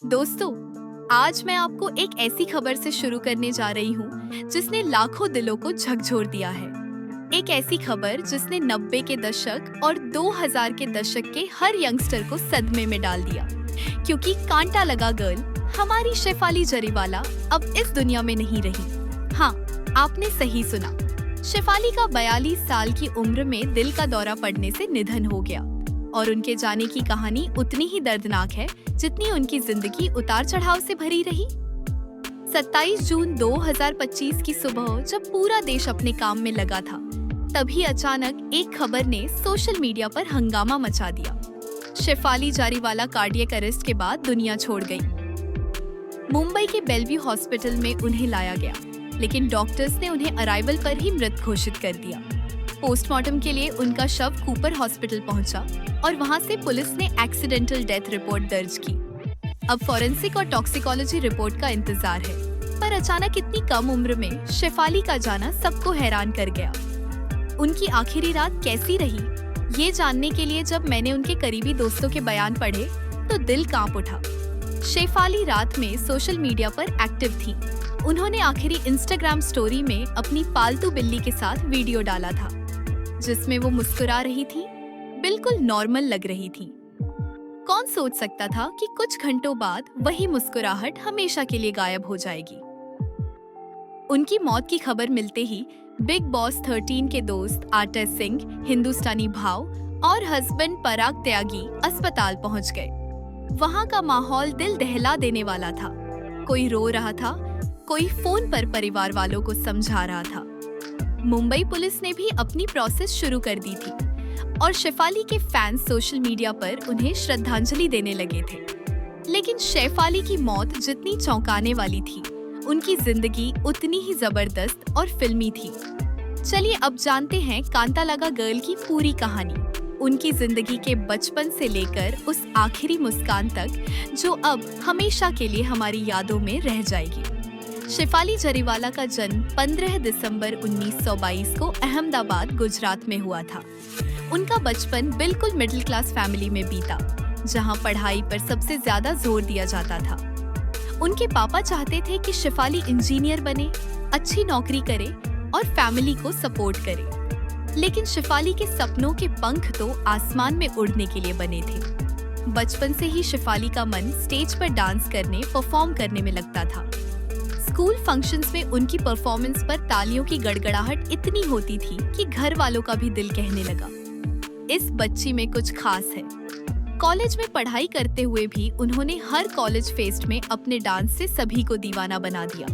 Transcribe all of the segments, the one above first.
दोस्तों, आज मैं आपको एक ऐसी खबर से शुरू करने जा रही हूँ जिसने लाखों दिलों को झकझोर दिया है। एक ऐसी खबर जिसने 90 के दशक और 2000 के दशक के हर यंगस्टर को सदमे में डाल दिया, क्योंकि कांटा लगा गर्ल हमारी शेफाली जरीवाला अब इस दुनिया में नहीं रही। हाँ, आपने सही सुना। शेफाली का 42 साल की उम्र में दिल का दौरा पड़ने से निधन हो गया और उनके जाने की कहानी उतनी ही दर्दनाक है जितनी उनकी जिंदगी उतार चढ़ाव से भरी रही। 27 जून 2025 की सुबह जब पूरा देश अपने काम में लगा था, तभी अचानक एक खबर ने सोशल मीडिया पर हंगामा मचा दिया। शेफाली जारीवाला कार्डियक अरेस्ट के बाद दुनिया छोड़ गई। मुंबई के बेलव्यू हॉस्पिटल में उन्हें लाया गया, लेकिन डॉक्टर्स ने उन्हें अराइवल पर ही मृत घोषित कर दिया। पोस्टमार्टम के लिए उनका शव कूपर हॉस्पिटल पहुंचा और वहां से पुलिस ने एक्सीडेंटल डेथ रिपोर्ट दर्ज की। अब फॉरेंसिक और टॉक्सिकोलॉजी रिपोर्ट का इंतजार है, पर अचानक इतनी कम उम्र में शेफाली का जाना सबको हैरान कर गया। उनकी आखिरी रात कैसी रही, ये जानने के लिए जब मैंने उनके करीबी दोस्तों के बयान पढ़े तो दिल कांप उठा। शेफाली रात में सोशल मीडिया पर एक्टिव थी। उन्होंने आखिरी इंस्टाग्राम स्टोरी में अपनी पालतू बिल्ली के साथ वीडियो डाला था, जिसमें वो मुस्कुरा रही थी, बिल्कुल नॉर्मल लग रही थी। कौन सोच सकता था कि कुछ घंटों बाद वही मुस्कुराहट हमेशा के लिए गायब हो जाएगी। उनकी मौत की खबर मिलते ही बिग बॉस 13 के दोस्त आर्टिस्ट सिंह, हिंदुस्तानी भाव और हस्बैंड पराग त्यागी अस्पताल पहुंच गए। वहां का माहौल दिल दहला देने वाला था। कोई रो रहा था, कोई फोन पर परिवार वालों को समझा रहा था। मुंबई पुलिस ने भी अपनी प्रोसेस शुरू कर दी थी और शेफाली के फैंस सोशल मीडिया पर उन्हें श्रद्धांजलि देने लगे थे। लेकिन शेफाली की मौत जितनी चौंकाने वाली थी, उनकी जिंदगी उतनी ही जबरदस्त और फिल्मी थी। चलिए अब जानते हैं कांता लगा गर्ल की पूरी कहानी, उनकी जिंदगी के बचपन से लेकर उस आखिरी मुस्कान तक जो अब हमेशा के लिए हमारी यादों में रह जाएगी। शेफाली जरीवाला का जन्म 15 दिसंबर 1922 को अहमदाबाद, गुजरात में हुआ था। उनका बचपन बिल्कुल मिडिल क्लास फैमिली में बीता, जहां पढ़ाई पर सबसे ज्यादा जोर दिया जाता था। उनके पापा चाहते थे कि शेफाली इंजीनियर बने, अच्छी नौकरी करे और फैमिली को सपोर्ट करे। लेकिन शेफाली के सपनों के पंख तो आसमान में उड़ने के लिए बने थे। बचपन से ही शेफाली का मन स्टेज पर डांस करने, परफॉर्म करने में लगता था। स्कूल फंक्शंस में उनकी परफॉर्मेंस पर तालियों की गड़गड़ाहट इतनी होती थी कि घर वालों का भी दिल कहने लगा, इस बच्ची में कुछ खास है। कॉलेज में पढ़ाई करते हुए भी उन्होंने हर कॉलेज फेस्ट में अपने डांस से सभी को दीवाना बना दिया।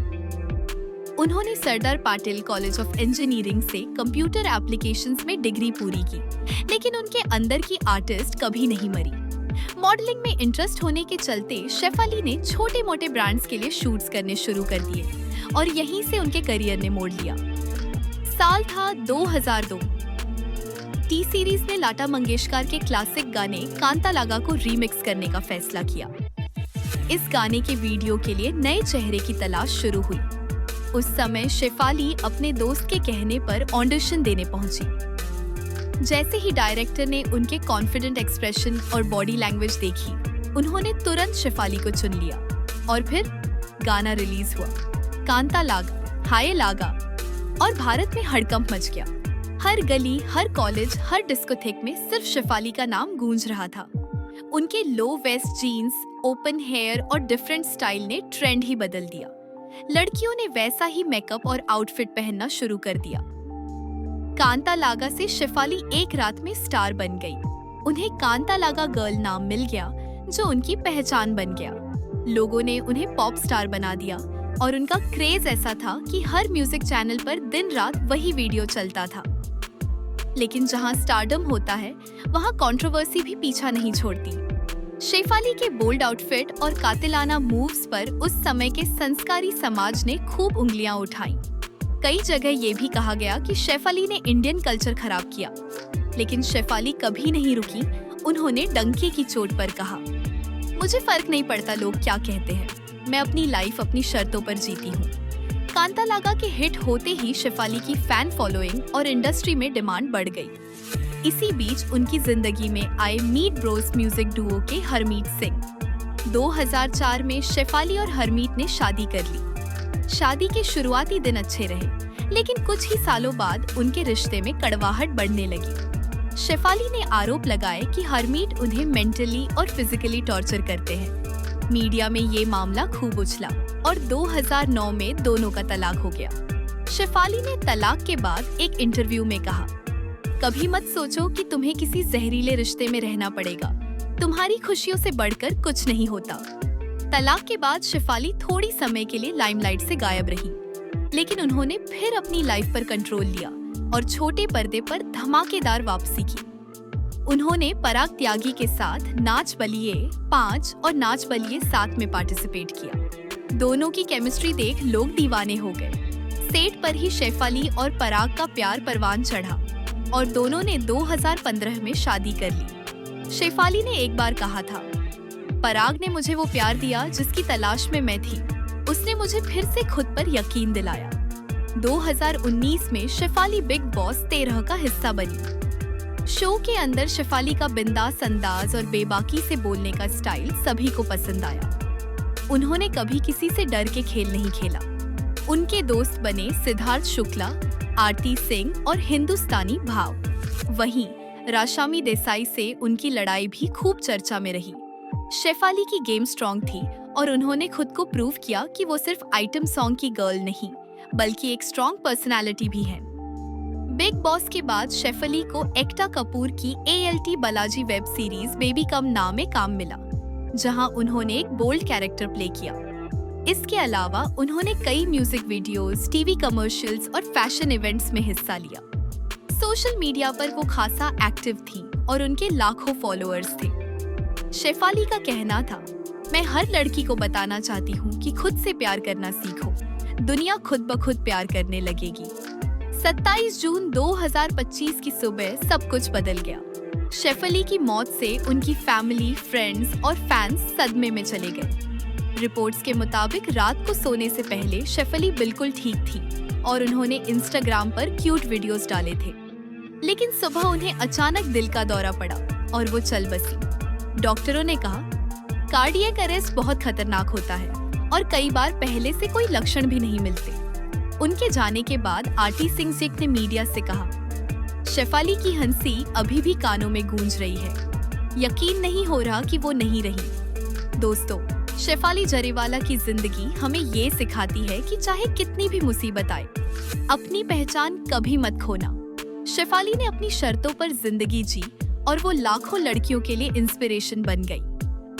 उन्होंने सरदार पाटिल कॉलेज ऑफ इंजीनियरिंग से कंप्यूटर एप्लीकेशंस में डिग्री पूरी की, लेकिन उनके अंदर की आर्टिस्ट कभी नहीं मरी। मॉडलिंग में इंटरेस्ट होने के चलते शेफाली ने छोटे मोटे ब्रांड्स के लिए शूट्स करने शुरू कर दिए और यहीं से उनके करियर ने मोड़ लिया। साल था 2002। टी सीरीज ने लता मंगेशकर के क्लासिक गाने कांता लगा को रीमिक्स करने का फैसला किया। इस गाने के वीडियो के लिए नए चेहरे की तलाश शुरू हुई। उस समय शेफाली अपने दोस्त के कहने पर ऑडिशन देने पहुंची। जैसे ही डायरेक्टर ने उनके कॉन्फिडेंट एक्सप्रेशन और बॉडी लैंग्वेज देखी, उन्होंने तुरंत शेफाली को चुन लिया और फिर गाना रिलीज हुआ, कांता लागा, हाय लागा, और भारत में हड़कंप मच गया। हर गली, हर कॉलेज, हर डिस्कोथेक में सिर्फ शेफाली का नाम गूंज रहा था। उनके low waist jeans, open hair और डिफरेंट स्टाइल ने ट्रेंड ही बदल दिया। लड़कियों ने वैसा ही मेकअप और आउटफिट पहनना शुरू कर दिया। कांता लागा से शेफाली एक रात में स्टार बन गई। उन्हें कांता लागा गर्ल नाम मिल गया, जो उनकी पहचान बन गया। लोगों ने उन्हें पॉप स्टार बना दिया और उनका क्रेज ऐसा था कि हर म्यूजिक चैनल पर दिन रात वही वीडियो चलता था। लेकिन जहां स्टारडम होता है, वहां कंट्रोवर्सी भी पीछा नहीं छोड़ती। शेफाली के बोल्ड आउटफिट और कातिलाना मूव्स पर उस समय के संस्कारी समाज ने खूब उंगलियां उठाई। कई जगह ये भी कहा गया कि शेफाली ने इंडियन कल्चर खराब किया, लेकिन शेफाली कभी नहीं रुकी। उन्होंने डंके की चोट पर कहा, मुझे फर्क नहीं पड़ता लोग क्या कहते हैं, मैं अपनी लाइफ अपनी शर्तों पर जीती हूँ। कांता लागा के हिट होते ही शेफाली की फैन फॉलोइंग और इंडस्ट्री में डिमांड बढ़ गई। इसी बीच उनकी जिंदगी में आए मीट ब्रोस म्यूजिक डुओ के हरमीत सिंह। 2004 में शेफाली और हरमीत ने शादी कर ली। शादी के शुरुआती दिन अच्छे रहे, लेकिन कुछ ही सालों बाद उनके रिश्ते में कड़वाहट बढ़ने लगी। शेफाली ने आरोप लगाए कि हरमीत उन्हें मेंटली और फिजिकली टॉर्चर करते हैं। मीडिया में ये मामला खूब उछला और 2009 में दोनों का तलाक हो गया। शेफाली ने तलाक के बाद एक इंटरव्यू में कहा, कभी मत सोचो कि तुम्हें किसी जहरीले रिश्ते में रहना पड़ेगा। तुम्हारी खुशियों से बढ़कर कुछ नहीं होता। तलाक के बाद शेफाली थोड़ी समय के लिए लाइमलाइट से गायब रही, लेकिन उन्होंने फिर अपनी लाइफ पर कंट्रोल लिया और छोटे पर्दे पर धमाकेदार वापसी की। उन्होंने पराग त्यागी के साथ नाच बलिए 5 और नाच बलिए 7 में पार्टिसिपेट किया। दोनों की केमिस्ट्री देख लोग दीवाने हो गए। सेट पर ही शेफाली और पराग का प्यार परवान चढ़ा और दोनों ने 2015 में शादी कर ली। शेफाली ने एक बार कहा था, पराग ने मुझे वो प्यार दिया जिसकी तलाश में मैं थी। उसने मुझे फिर से खुद पर यकीन दिलाया। 2019 में शेफाली बिग बॉस 13 का हिस्सा बनी। शो के अंदर शेफाली का बिंदास अंदाज और बेबाकी से बोलने का स्टाइल सभी को पसंद आया। उन्होंने कभी किसी से डर के खेल नहीं खेला। उनके दोस्त बने सिद्धार्थ शुक्ला, आरती सिंह और हिंदुस्तानी भाव। वहीं राशामी देसाई से उनकी लड़ाई भी खूब चर्चा में रही। शेफाली की गेम स्ट्रॉन्ग थी और उन्होंने खुद को प्रूव किया कि वो सिर्फ आइटम सॉन्ग की गर्ल नहीं, बल्कि एक स्ट्रॉन्ग पर्सनालिटी भी है। बिग बॉस के बाद शेफाली को एकता कपूर की ALT Balaji web series baby कम ना में काम मिला, जहां उन्होंने एक बोल्ड कैरेक्टर प्ले किया। इसके अलावा उन्होंने कई म्यूजिक वीडियोस, टीवी कमर्शियल्स और फैशन इवेंट्स में हिस्सा लिया। सोशल मीडिया पर वो खासा एक्टिव थी और उनके लाखों फॉलोअर्स थे। शेफाली का कहना था, मैं हर लड़की को बताना चाहती हूँ कि खुद से प्यार करना सीखो, दुनिया खुद ब खुद प्यार करने लगेगी। 27 जून 2025 की सुबह सब कुछ बदल गया। शेफाली की मौत से उनकी फैमिली, फ्रेंड्स और फैंस सदमे में चले गए। रिपोर्ट्स के मुताबिक रात को सोने से पहले शेफाली बिल्कुल ठीक थी और उन्होंने इंस्टाग्राम पर क्यूट वीडियोस डाले थे, लेकिन सुबह उन्हें अचानक दिल का दौरा पड़ा और वो चल बसी। डॉक्टरों ने कहा, कार्डियक अरेस्ट बहुत खतरनाक होता है और कई बार पहले से कोई लक्षण भी नहीं मिलते। उनके जाने के बाद आरती सिंह ने मीडिया से कहा, शेफाली की हंसी अभी भी कानों में गूंज रही है। यकीन नहीं हो रहा कि वो नहीं रही। दोस्तों, शेफाली जरीवाला की जिंदगी हमें ये सिखाती है कि चाहे कितनी भी मुसीबत आए, अपनी पहचान कभी मत खोना। शेफाली ने अपनी शर्तों पर जिंदगी जी और वो लाखों लड़कियों के लिए इंस्पिरेशन बन गई।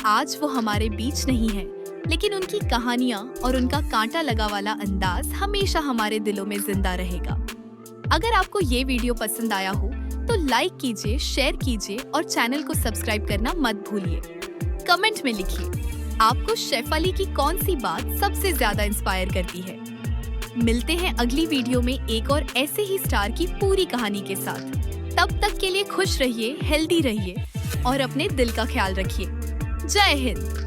आज वो हमारे बीच नहीं है, लेकिन उनकी कहानियां और उनका कांटा लगा वाला अंदाज हमेशा हमारे दिलों में जिंदा रहेगा। अगर आपको ये वीडियो पसंद आया हो तो लाइक कीजिए, शेयर कीजिए और चैनल को सब्सक्राइब करना मत भूलिए। कमेंट में लिखिए आपको शेफाली की कौन सी बात सबसे ज्यादा इंस्पायर करती है। मिलते हैं अगली वीडियो में एक और ऐसे ही स्टार की पूरी कहानी के साथ। तब तक के लिए खुश रहिए, हेल्दी रहिए और अपने दिल का ख्याल रखिए। जय हिंद।